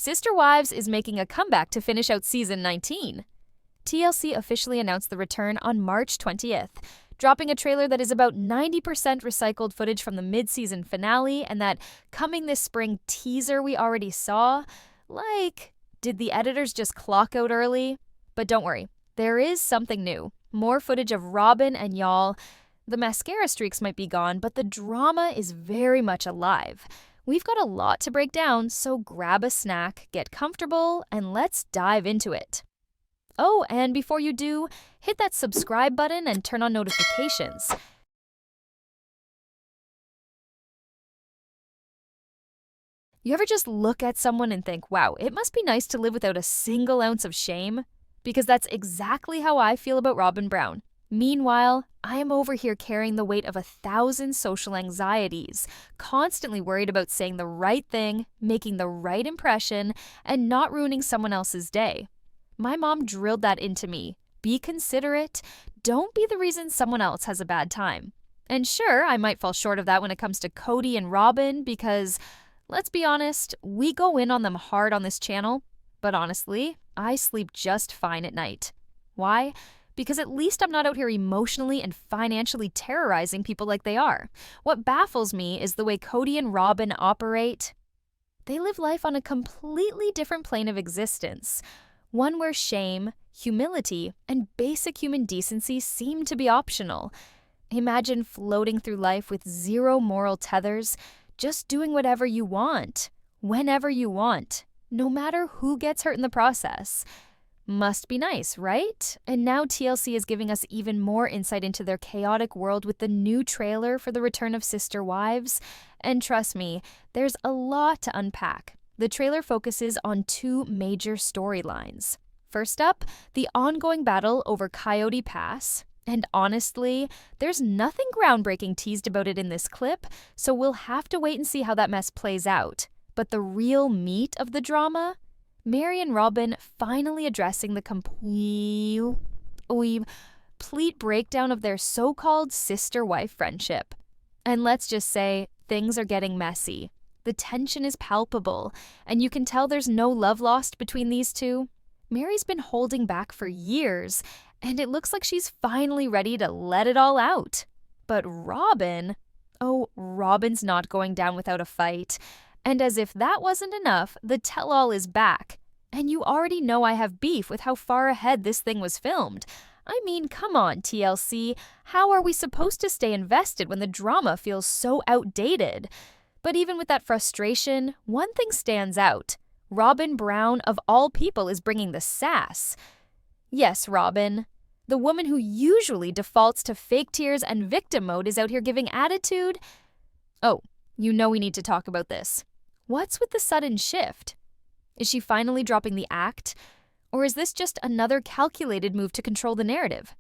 Sister Wives is making a comeback to finish out season 19. TLC officially announced the return on March 20th, dropping a trailer that is about 90% recycled footage from the mid-season finale and that coming this spring teaser we already saw. Like, did the editors just clock out early? But don't worry, there is something new. More footage of Robyn and y'all. The mascara streaks might be gone, but the drama is very much alive. We've got a lot to break down, so grab a snack, get comfortable, and let's dive into it. Oh, and before you do, hit that subscribe button and turn on notifications. You ever just look at someone and think, wow, it must be nice to live without a single ounce of shame? Because that's exactly how I feel about Robyn Brown. Meanwhile, I am over here carrying the weight of 1,000 social anxieties, constantly worried about saying the right thing, making the right impression, and not ruining someone else's day. My mom drilled that into me. Be considerate. Don't be the reason someone else has a bad time. And sure, I might fall short of that when it comes to Cody and Robyn because, let's be honest, we go in on them hard on this channel. But honestly, I sleep just fine at night. Why? Because at least I'm not out here emotionally and financially terrorizing people like they are. What baffles me is the way Cody and Robyn operate. They live life on a completely different plane of existence. One where shame, humility, and basic human decency seem to be optional. Imagine floating through life with zero moral tethers, just doing whatever you want, whenever you want, no matter who gets hurt in the process. Must be nice, right? And now TLC is giving us even more insight into their chaotic world with the new trailer for the return of Sister Wives. And trust me, there's a lot to unpack. The trailer focuses on two major storylines. First up, the ongoing battle over Coyote Pass. And honestly, there's nothing groundbreaking teased about it in this clip, so we'll have to wait and see how that mess plays out. But the real meat of the drama? Mary and Robyn finally addressing the complete breakdown of their so-called sister-wife friendship. And let's just say, things are getting messy. The tension is palpable, and you can tell there's no love lost between these two. Mary's been holding back for years, and it looks like she's finally ready to let it all out. But Robyn? Oh, Robyn's not going down without a fight. And as if that wasn't enough, the tell-all is back. And you already know I have beef with how far ahead this thing was filmed. I mean, come on, TLC. How are we supposed to stay invested when the drama feels so outdated? But even with that frustration, one thing stands out. Robyn Brown, of all people, is bringing the sass. Yes, Robyn. The woman who usually defaults to fake tears and victim mode is out here giving attitude. Oh, you know we need to talk about this. What's with the sudden shift? Is she finally dropping the act? Or is this just another calculated move to control the narrative?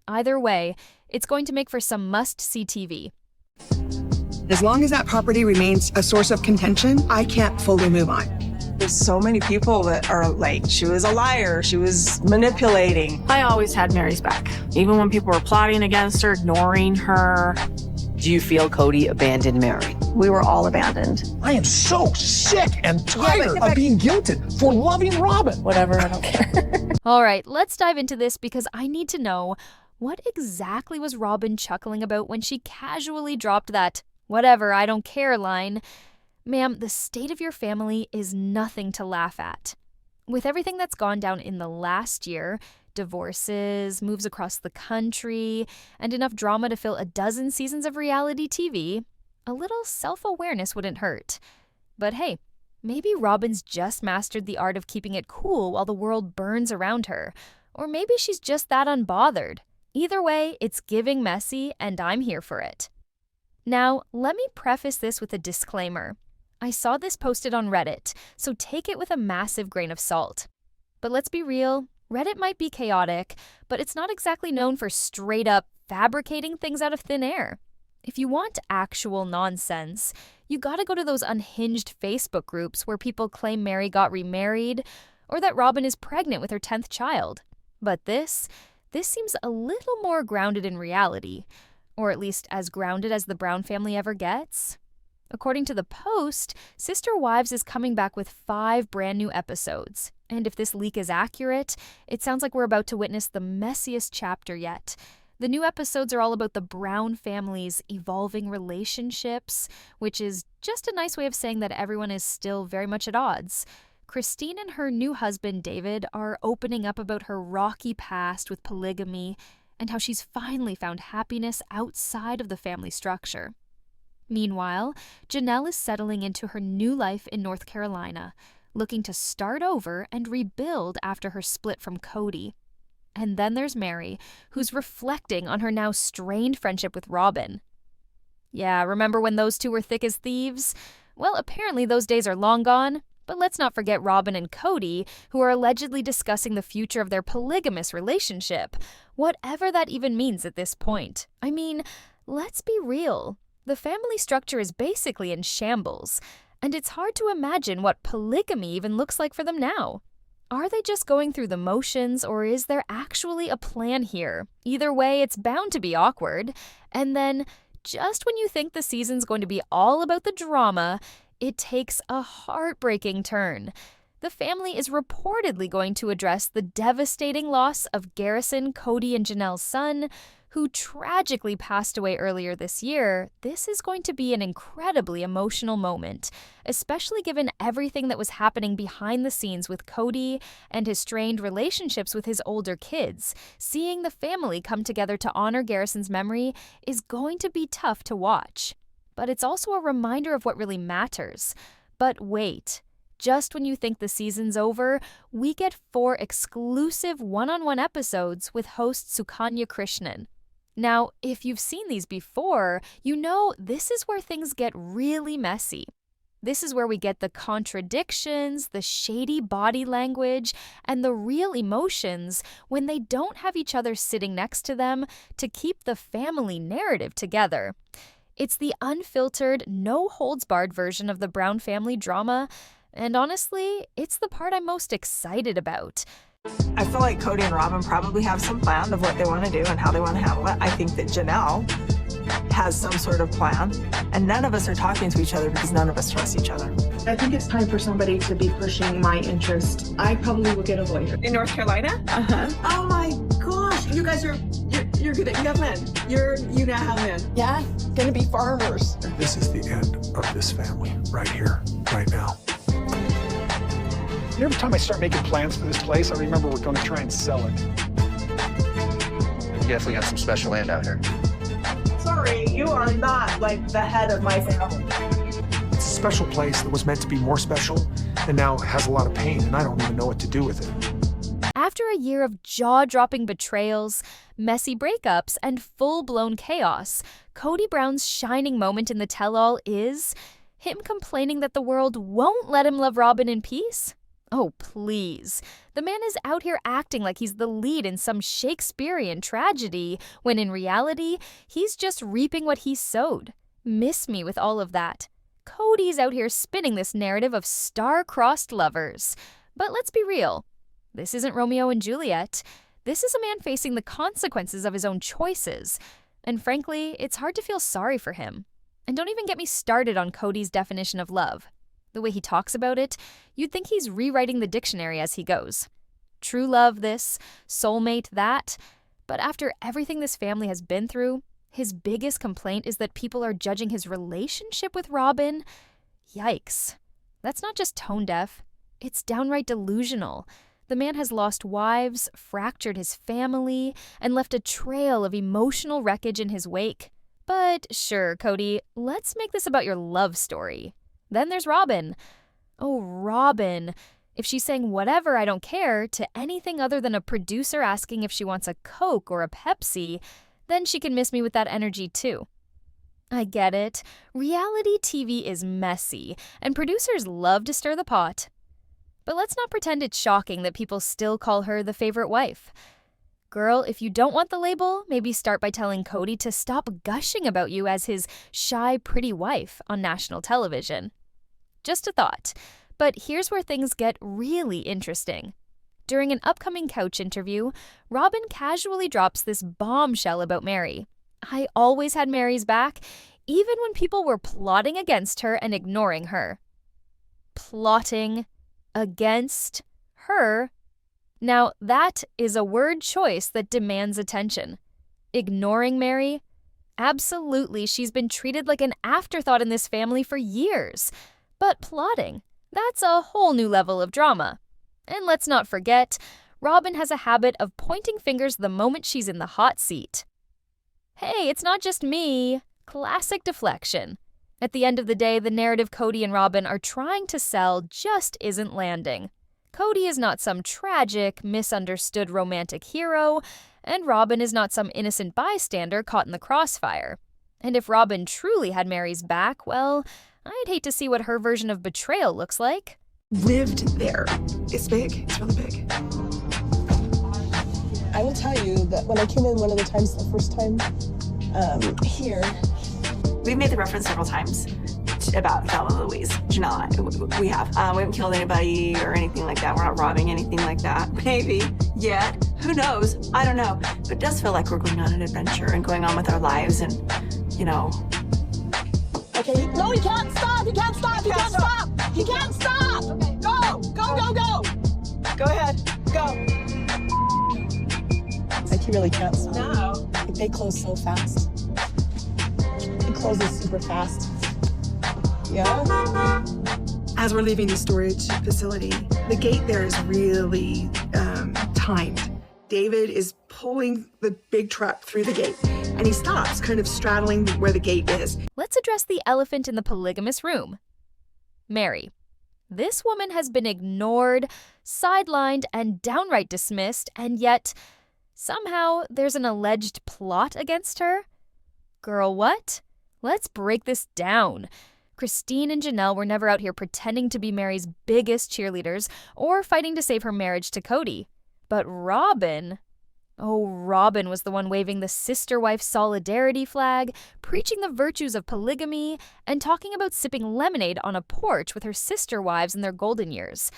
Either way, it's going to make for some must-see TV. As long as that property remains a source of contention, I can't fully move on. There's so many people that are like, she was a liar, she was manipulating. I always had Mary's back. Even when people were plotting against her, ignoring her. Do you feel Cody abandoned Mary? We were all abandoned. I am so sick and tired of being guilted for loving Robyn. Whatever, I don't care. All right, let's dive into this because I need to know, what exactly was Robyn chuckling about when she casually dropped that "whatever, I don't care" line? Ma'am, the state of your family is nothing to laugh at. With everything that's gone down in the last year, divorces, moves across the country, and enough drama to fill a dozen seasons of reality TV, a little self-awareness wouldn't hurt. But hey, maybe Robyn's just mastered the art of keeping it cool while the world burns around her. Or maybe she's just that unbothered. Either way, it's giving messy, and I'm here for it. Now, let me preface this with a disclaimer. I saw this posted on Reddit, so take it with a massive grain of salt. But let's be real, Reddit might be chaotic, but it's not exactly known for straight-up fabricating things out of thin air. If you want actual nonsense, you gotta go to those unhinged Facebook groups where people claim Mary got remarried, or that Robyn is pregnant with her 10th child. But this seems a little more grounded in reality, or at least as grounded as the Brown family ever gets. According to the Post, Sister Wives is coming back with 5 brand new episodes. And if this leak is accurate, it sounds like we're about to witness the messiest chapter yet. The new episodes are all about the Brown family's evolving relationships, which is just a nice way of saying that everyone is still very much at odds. Christine and her new husband, David, are opening up about her rocky past with polygamy and how she's finally found happiness outside of the family structure. Meanwhile, Janelle is settling into her new life in North Carolina, looking to start over and rebuild after her split from Cody. And then there's Mary, who's reflecting on her now strained friendship with Robyn. Yeah, remember when those two were thick as thieves? Well, apparently those days are long gone, but let's not forget Robyn and Cody, who are allegedly discussing the future of their polygamous relationship, whatever that even means at this point. I mean, let's be real. The family structure is basically in shambles, and it's hard to imagine what polygamy even looks like for them now. Are they just going through the motions, or is there actually a plan here? Either way, it's bound to be awkward. And then, just when you think the season's going to be all about the drama, it takes a heartbreaking turn. The family is reportedly going to address the devastating loss of Garrison, Cody, and Janelle's son, who tragically passed away earlier this year. This is going to be an incredibly emotional moment, especially given everything that was happening behind the scenes with Cody and his strained relationships with his older kids. Seeing the family come together to honor Garrison's memory is going to be tough to watch. But it's also a reminder of what really matters. But wait. Just when you think the season's over, we get 4 exclusive one-on-one episodes with host Sukanya Krishnan. Now, if you've seen these before, you know this is where things get really messy. This is where we get the contradictions, the shady body language, and the real emotions when they don't have each other sitting next to them to keep the family narrative together. It's the unfiltered, no-holds-barred version of the Brown family drama, and honestly, it's the part I'm most excited about. I feel like Cody and Robyn probably have some plan of what they want to do and how they want to handle it. I think that Janelle has some sort of plan, and none of us are talking to each other because none of us trust each other. I think it's time for somebody to be pushing my interest. I probably will get a lawyer. In North Carolina? Oh my gosh, you guys are, you're good at, you have men. You now have men. Yeah, gonna be farmers. This is the end of this family right here, right now. And every time I start making plans for this place, I remember we're going to try and sell it. You definitely got some special land out here. Sorry, you are not like the head of my family. It's a special place that was meant to be more special and now has a lot of pain, and I don't even know what to do with it. After a year of jaw-dropping betrayals, messy breakups, and full-blown chaos, Cody Brown's shining moment in the tell-all is him complaining that the world won't let him love Robyn in peace. Oh, please. The man is out here acting like he's the lead in some Shakespearean tragedy, when in reality, he's just reaping what he sowed. Miss me with all of that. Cody's out here spinning this narrative of star-crossed lovers. But let's be real. This isn't Romeo and Juliet. This is a man facing the consequences of his own choices. And frankly, it's hard to feel sorry for him. And don't even get me started on Cody's definition of love. The way he talks about it, you'd think he's rewriting the dictionary as he goes. True love this, soulmate that. But after everything this family has been through, his biggest complaint is that people are judging his relationship with Robyn. Yikes. That's not just tone deaf. It's downright delusional. The man has lost wives, fractured his family, and left a trail of emotional wreckage in his wake. But sure, Cody, let's make this about your love story. Then there's Robyn. Oh, Robyn. If she's saying whatever, I don't care, to anything other than a producer asking if she wants a Coke or a Pepsi, then she can miss me with that energy too. I get it. Reality TV is messy, and producers love to stir the pot. But let's not pretend it's shocking that people still call her the favorite wife. Girl, if you don't want the label, maybe start by telling Cody to stop gushing about you as his shy, pretty wife on national television. Just a thought. But here's where things get really interesting. During an upcoming Couch interview, Robyn casually drops this bombshell about Mary. I always had Mary's back, even when people were plotting against her and ignoring her. Plotting against her. Now, that is a word choice that demands attention. Ignoring Mary? Absolutely, she's been treated like an afterthought in this family for years. But plotting, that's a whole new level of drama. And let's not forget, Robyn has a habit of pointing fingers the moment she's in the hot seat. Hey, it's not just me. Classic deflection. At the end of the day, the narrative Cody and Robyn are trying to sell just isn't landing. Cody is not some tragic, misunderstood romantic hero, and Robyn is not some innocent bystander caught in the crossfire. And if Robyn truly had Mary's back, well, I'd hate to see what her version of betrayal looks like. Lived there. It's big. It's really big. I will tell you that when I came in one of the times, the first time here. We've made the reference several times about Bella Louise. Janelle and I, we have. We haven't killed anybody or anything like that. We're not robbing anything like that. Maybe. Yet. Who knows? I don't know. But it does feel like we're going on an adventure and going on with our lives and, you know. Okay, no, he can't stop! He can't stop! He can't stop! He can't stop! Okay. Go! Go, go, go! Go ahead. Go. Like, he really can't stop. No. Like, they close so fast. It closes super fast. Yeah? As we're leaving the storage facility, the gate there is really timed. David is pulling the big truck through the gate, and he stops, kind of straddling where the gate is. Let's address the elephant in the polygamous room. Mary. This woman has been ignored, sidelined, and downright dismissed, and yet somehow there's an alleged plot against her? Girl, what? Let's break this down. Christine and Janelle were never out here pretending to be Mary's biggest cheerleaders or fighting to save her marriage to Cody. But Robyn was the one waving the sister-wife solidarity flag, preaching the virtues of polygamy, and talking about sipping lemonade on a porch with her sister wives in their golden years.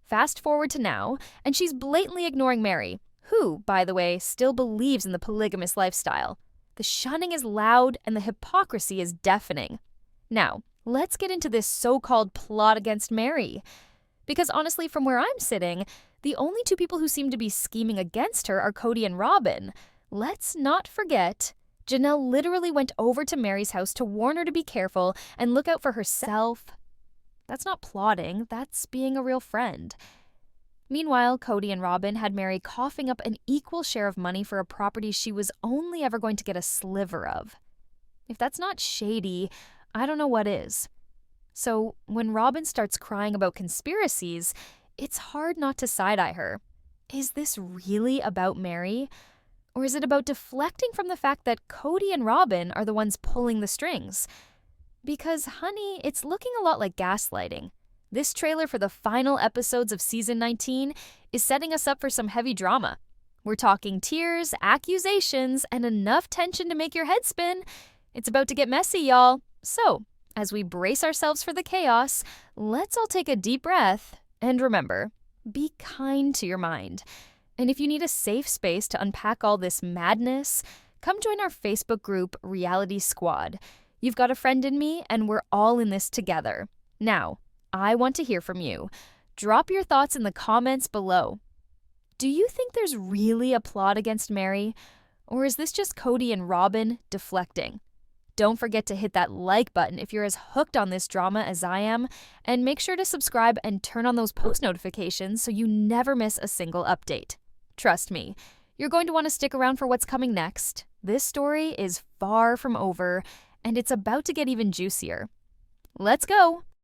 Fast forward to now, and she's blatantly ignoring Mary, who, by the way, still believes in the polygamous lifestyle. The shunning is loud and the hypocrisy is deafening. Now, let's get into this so-called plot against Mary. Because honestly, from where I'm sitting, the only two people who seem to be scheming against her are Cody and Robyn. Let's not forget, Janelle literally went over to Mary's house to warn her to be careful and look out for herself. That's not plotting, that's being a real friend. Meanwhile, Cody and Robyn had Mary coughing up an equal share of money for a property she was only ever going to get a sliver of. If that's not shady, I don't know what is. So when Robyn starts crying about conspiracies, it's hard not to side-eye her. Is this really about Mary? Or is it about deflecting from the fact that Cody and Robyn are the ones pulling the strings? Because, honey, it's looking a lot like gaslighting. This trailer for the final episodes of Season 19 is setting us up for some heavy drama. We're talking tears, accusations, and enough tension to make your head spin. It's about to get messy, y'all. So, as we brace ourselves for the chaos, let's all take a deep breath. And remember, be kind to your mind. And if you need a safe space to unpack all this madness, come join our Facebook group, Reality Squad. You've got a friend in me, and we're all in this together. Now, I want to hear from you. Drop your thoughts in the comments below. Do you think there's really a plot against Mary? Or is this just Cody and Robyn deflecting? Don't forget to hit that like button if you're as hooked on this drama as I am, and make sure to subscribe and turn on those post notifications so you never miss a single update. Trust me, you're going to want to stick around for what's coming next. This story is far from over, and it's about to get even juicier. Let's go!